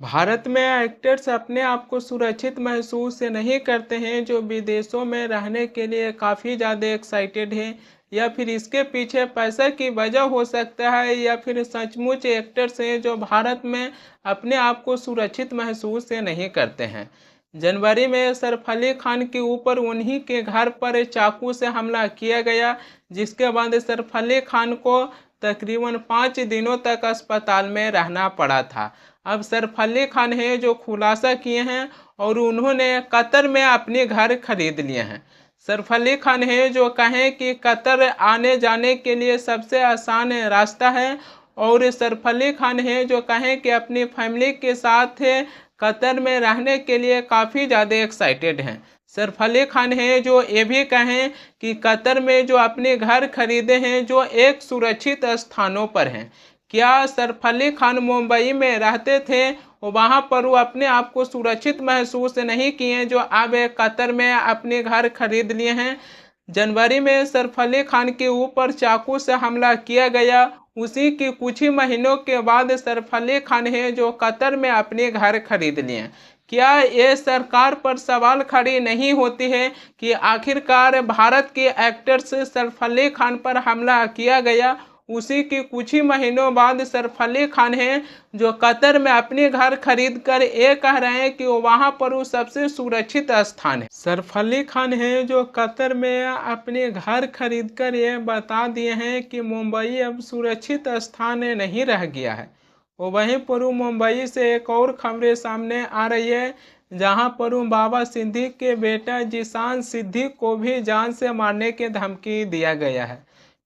भारत में एक्टर्स अपने आप को सुरक्षित महसूस नहीं करते हैं जो विदेशों में रहने के लिए काफ़ी ज़्यादा एक्साइटेड हैं या फिर इसके पीछे पैसा की वजह हो सकता है या फिर सचमुच एक्टर्स हैं जो भारत में अपने आप को सुरक्षित महसूस नहीं करते हैं। जनवरी में सैफ अली खान के ऊपर उन्हीं के घर पर चाकू से हमला किया गया, जिसके बाद सैफ अली खान को तकरीबन 5 दिनों तक अस्पताल में रहना पड़ा था। अब सैफ अली खान है जो खुलासा किए हैं और उन्होंने कतर में अपने घर खरीद लिए हैं। सैफ अली खान है जो कहें कि कतर आने जाने के लिए सबसे आसान रास्ता है और सैफ अली खान है जो कहें कि अपनी फैमिली के साथ कतर में रहने के लिए काफ़ी ज़्यादा एक्साइटेड हैं। सैफ अली खान है जो ये भी कहें कि कतर में जो अपने घर खरीदे हैं जो एक सुरक्षित स्थानों पर हैं। क्या सैफ अली खान मुंबई में रहते थे वहाँ पर वो अपने आप को सुरक्षित महसूस नहीं किए जो अब कतर में अपने घर खरीद लिए हैं। जनवरी में सैफ अली खान के ऊपर चाकू से हमला किया गया, उसी के कुछ ही महीनों के बाद सैफ अली खान है जो कतर में अपने घर खरीद लिए। क्या ये सरकार पर सवाल खड़ी नहीं होती है कि आखिरकार भारत के एक्टर्स सैफ अली खान पर हमला किया गया, उसी के कुछ ही महीनों बाद सैफ अली खान है जो कतर में अपने घर खरीद कर ये कह रहे हैं कि वहाँ पर वो सबसे सुरक्षित स्थान है। सैफ अली खान है जो कतर में अपने घर खरीद कर ये बता दिए हैं कि मुंबई अब सुरक्षित स्थान नहीं रह गया है। और वहीं पर मुंबई से एक और खबरें सामने आ रही है जहां पर बाबा सिद्दीकी के बेटा जीशान सिद्दीकी को भी जान से मारने की धमकी दिया गया है।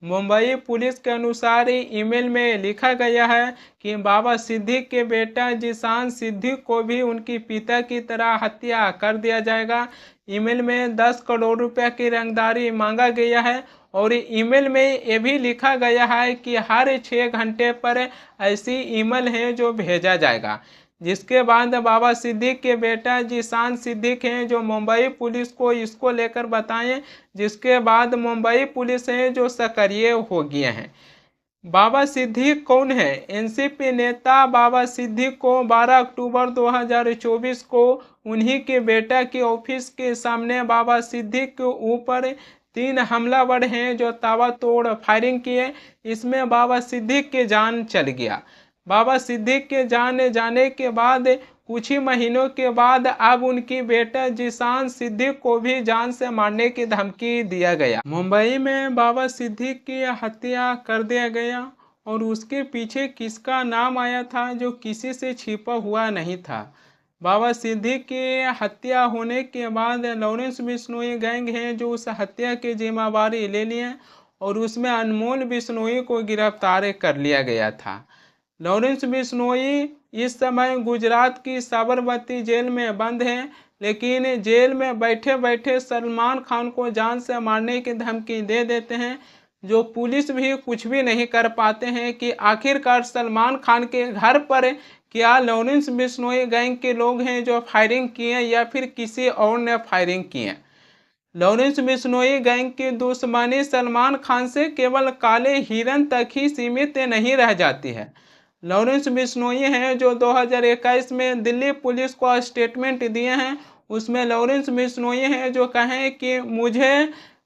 मुंबई पुलिस के अनुसार ईमेल में लिखा गया है कि बाबा सिद्दीकी के बेटा जीशान सिद्दीकी को भी उनके पिता की तरह हत्या कर दिया जाएगा। ईमेल में 10 करोड़ रुपए की रंगदारी मांगा गया है और ईमेल में ये भी लिखा गया है कि हर 6 घंटे पर ऐसी ईमेल है जो भेजा जाएगा। जिसके बाद बाबा सिद्दीकी के बेटा जीशान सिद्दीकी हैं जो मुंबई पुलिस को इसको लेकर बताएं, जिसके बाद मुंबई पुलिस है जो सक्रिय हो गए हैं। बाबा सिद्दीकी कौन है? एनसीपी नेता बाबा सिद्दीकी को 12 अक्टूबर 2024 को उन्हीं के बेटा के ऑफिस के सामने बाबा सिद्दीकी के ऊपर 3 हमलावर हैं जो ताबड़तोड़ फायरिंग किए। इसमें बाबा सिद्दीकी की जान चल गया। बाबा सिद्दीकी के जान जाने के बाद कुछ ही महीनों के बाद अब उनकी बेटा जीशान सिद्दीकी को भी जान से मारने की धमकी दिया गया। मुंबई में बाबा सिद्दीकी की हत्या कर दिया गया और उसके पीछे किसका नाम आया था जो किसी से छिपा हुआ नहीं था। बाबा सिद्दीकी की हत्या होने के बाद लॉरेंस बिश्नोई गैंग है जो उस हत्या की जिम्मेवारी ले लिए और उसमें अनमोल बिश्नोई को गिरफ्तार कर लिया गया था। लॉरेंस बिश्नोई इस समय गुजरात की साबरमती जेल में बंद हैं, लेकिन जेल में बैठे बैठे सलमान खान को जान से मारने की धमकी दे देते हैं, जो पुलिस भी कुछ भी नहीं कर पाते हैं कि आखिरकार सलमान खान के घर पर क्या लॉरेंस बिश्नोई गैंग के लोग हैं जो फायरिंग किए या फिर किसी और ने फायरिंग किए। लॉरेंस बिश्नोई गैंग की दुश्मनी सलमान खान से केवल काले हिरन तक ही सीमित नहीं रह जाती है। लॉरेंस बिश्नोई हैं जो 2021 में दिल्ली पुलिस को स्टेटमेंट दिए हैं। उसमें लॉरेंस बिश्नोई हैं जो कहें कि मुझे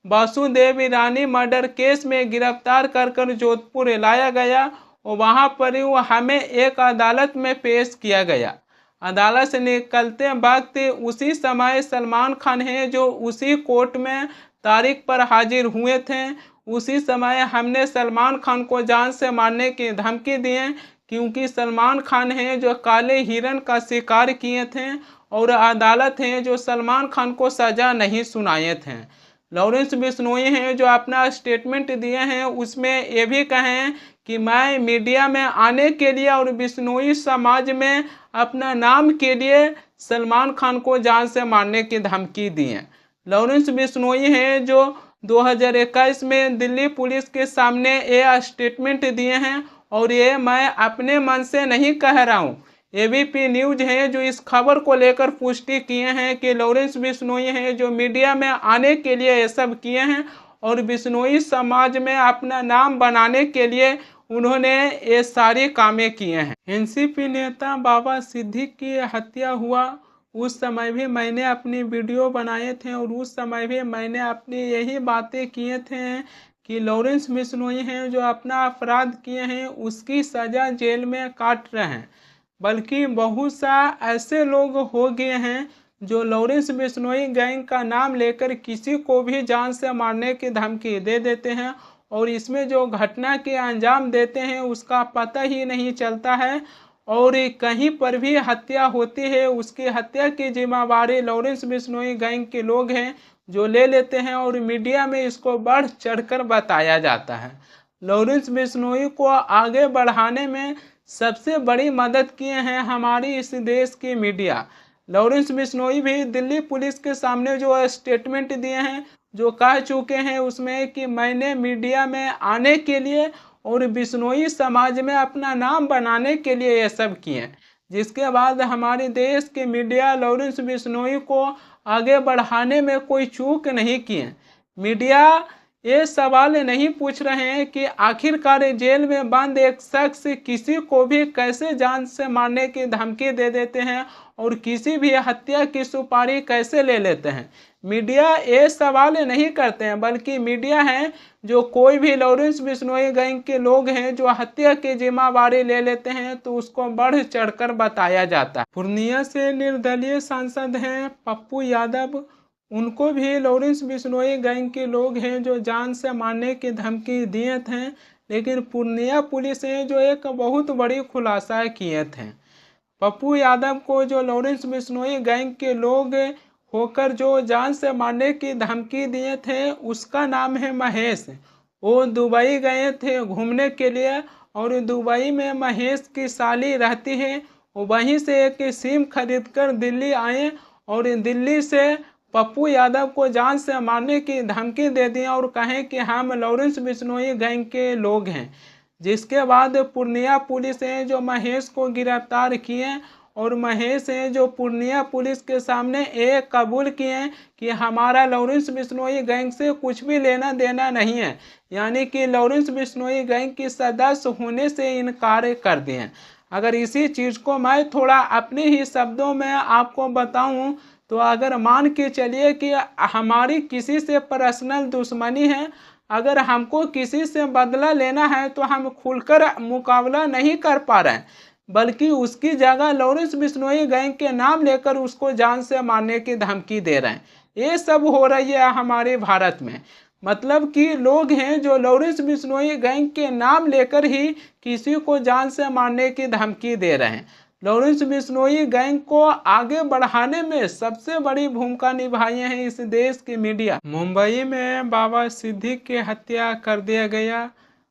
वासुदेव ईरानी मर्डर केस में गिरफ्तार कर जोधपुर लाया गया और वहां पर हमें एक अदालत में पेश किया गया। अदालत से निकलते वक्त उसी समय सलमान खान हैं जो उसी कोर्ट में तारीख पर हाजिर हुए थे। उसी समय हमने सलमान खान को जान से मारने की धमकी दिए क्योंकि सलमान खान हैं जो काले हिरन का शिकार किए थे और अदालत है जो सलमान खान को सज़ा नहीं सुनाए थे। लॉरेंस बिश्नोई हैं जो अपना स्टेटमेंट दिए हैं, उसमें ये भी कहें कि मैं मीडिया में आने के लिए और बिश्नोई समाज में अपना नाम के लिए सलमान खान को जान से मारने की धमकी दी है। लॉरेंस बिश्नोई हैं जो 2021 में दिल्ली पुलिस के सामने ये स्टेटमेंट दिए हैं और ये मैं अपने मन से नहीं कह रहा हूँ। एबीपी न्यूज है जो इस खबर को लेकर पुष्टि किए हैं कि लॉरेंस बिश्नोई हैं जो मीडिया में आने के लिए ये सब किए हैं और बिश्नोई समाज में अपना नाम बनाने के लिए उन्होंने ये सारे कामें किए हैं। एनसीपी नेता बाबा सिद्दीकी की हत्या हुआ उस समय भी मैंने अपनी वीडियो बनाए थे और उस समय भी मैंने अपनी यही बातें किए थे कि लॉरेंस बिश्नोई हैं जो अपना अपराध किए हैं उसकी सज़ा जेल में काट रहे हैं। बल्कि बहुत सा ऐसे लोग हो गए हैं जो लॉरेंस बिश्नोई गैंग का नाम लेकर किसी को भी जान से मारने की धमकी दे देते हैं और इसमें जो घटना के अंजाम देते हैं उसका पता ही नहीं चलता है और कहीं पर भी हत्या होती है उसकी हत्या की जिम्मेवारी लॉरेंस बिश्नोई गैंग के लोग हैं जो ले लेते हैं और मीडिया में इसको बढ़ चढ़कर बताया जाता है। लॉरेंस बिश्नोई को आगे बढ़ाने में सबसे बड़ी मदद किए हैं हमारी इस देश की मीडिया। लॉरेंस बिश्नोई भी दिल्ली पुलिस के सामने जो स्टेटमेंट दिए हैं जो कह चुके हैं उसमें कि मैंने मीडिया में आने के लिए और बिश्नोई समाज में अपना नाम बनाने के लिए ये सब किए, जिसके बाद हमारे देश के मीडिया लॉरेंस बिश्नोई को आगे बढ़ाने में कोई चूक नहीं किए। मीडिया ये सवाल नहीं पूछ रहे हैं कि आखिरकार जेल में बंद एक शख्स किसी को भी कैसे जान से मारने की धमकी दे देते हैं और किसी भी हत्या की सुपारी कैसे ले लेते हैं। मीडिया ये सवाल नहीं करते हैं, बल्कि मीडिया है जो कोई भी लॉरेंस बिश्नोई गैंग के लोग हैं जो हत्या की जिम्मेवारी ले लेते हैं तो उसको बढ़ चढ़कर बताया जाता है। पूर्णिया से निर्दलीय सांसद हैं पप्पू यादव, उनको भी लॉरेंस बिश्नोई गैंग के लोग हैं जो जान से मारने की धमकी दिए थे, लेकिन पूर्णिया पुलिस ने जो एक बहुत बड़ी खुलासा किए थे। पप्पू यादव को जो लॉरेंस बिश्नोई गैंग के लोग होकर जो जान से मारने की धमकी दिए थे उसका नाम है महेश। वो दुबई गए थे घूमने के लिए और दुबई में महेश की साली रहती है, वो वहीं से एक सिम खरीदकर दिल्ली आए और दिल्ली से पप्पू यादव को जान से मारने की धमकी दे दी और कहें कि हम लॉरेंस बिश्नोई गैंग के लोग हैं। जिसके बाद पूर्णिया पुलिस ने जो महेश को गिरफ्तार किए और महेश ने जो पूर्णिया पुलिस के सामने एक कबूल किए कि हमारा लॉरेंस बिश्नोई गैंग से कुछ भी लेना देना नहीं है, यानी कि लॉरेंस बिश्नोई गैंग की सदस्य होने से इनकार कर दिए। अगर इसी चीज़ को मैं थोड़ा अपने ही शब्दों में आपको बताऊं तो अगर मान के चलिए कि हमारी किसी से पर्सनल दुश्मनी है, अगर हमको किसी से बदला लेना है तो हम खुलकर मुकाबला नहीं कर पा रहे हैं, बल्कि उसकी जगह लॉरेंस बिश्नोई गैंग के नाम लेकर उसको जान से मारने की धमकी दे रहे हैं। ये सब हो रही है हमारे भारत में। मतलब कि लोग हैं जो लॉरेंस बिश्नोई गैंग के नाम लेकर ही किसी को जान से मारने की धमकी दे रहे हैं। लॉरेंस बिश्नोई गैंग को आगे बढ़ाने में सबसे बड़ी भूमिका निभाई है इस देश की मीडिया। मुंबई में बाबा सिद्दीकी की हत्या कर दिया गया।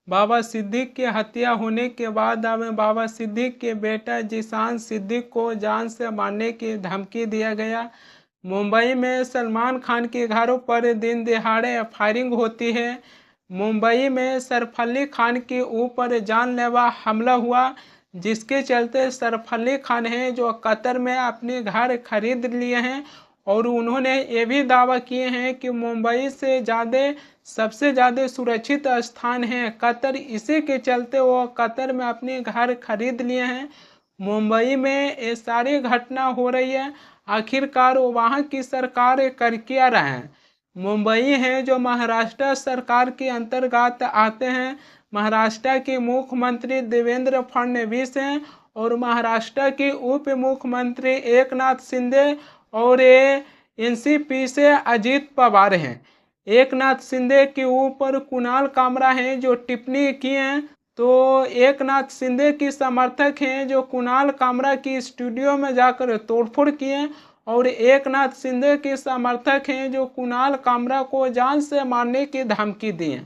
बाबा सिद्दीकी की हत्या होने के बाद अब बाबा सिद्दीकी के बेटा जीशान सिद्दीकी को जान से मारने की धमकी दिया गया। मुंबई में सलमान खान के घरों पर दिन दिहाड़े फायरिंग होती है। मुंबई में सरफ अली खान के ऊपर जानलेवा हमला हुआ, जिसके चलते सरफ अली खान हैं जो कतर में अपने घर खरीद लिए हैं और उन्होंने ये भी दावा किए हैं कि मुंबई से सबसे ज़्यादा सुरक्षित स्थान है कतर, इसी के चलते वो कतर में अपने घर खरीद लिए हैं। मुंबई में ये सारी घटना हो रही है, आखिरकार वहाँ की सरकार कर क्या रहे हैं। मुंबई है जो महाराष्ट्र सरकार के अंतर्गत आते हैं। महाराष्ट्र के मुख्यमंत्री देवेंद्र फडणवीस हैं और महाराष्ट्र के उप मुख्यमंत्री एकनाथ शिंदे और एनसीपी से अजीत पवार हैं। एकनाथ शिंदे के ऊपर कुणाल कामरा हैं जो टिप्पणी किए हैं, तो एकनाथ शिंदे की समर्थक हैं जो कुणाल कामरा की स्टूडियो में जाकर तोड़फोड़ किए और एकनाथ शिंदे के समर्थक हैं जो कुणाल कामरा को जान से मारने की धमकी दी।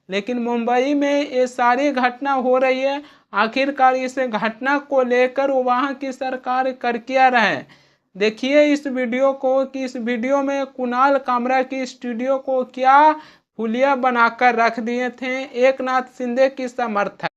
लेकिन मुंबई में ये सारी घटना हो रही है, आखिरकार इस घटना को लेकर वहाँ की सरकार कर क्या रहे। देखिए इस वीडियो को कि इस वीडियो में कुणाल कामरा की स्टूडियो को क्या हुलिया बनाकर रख दिए थे एकनाथ शिंदे की समर्थक।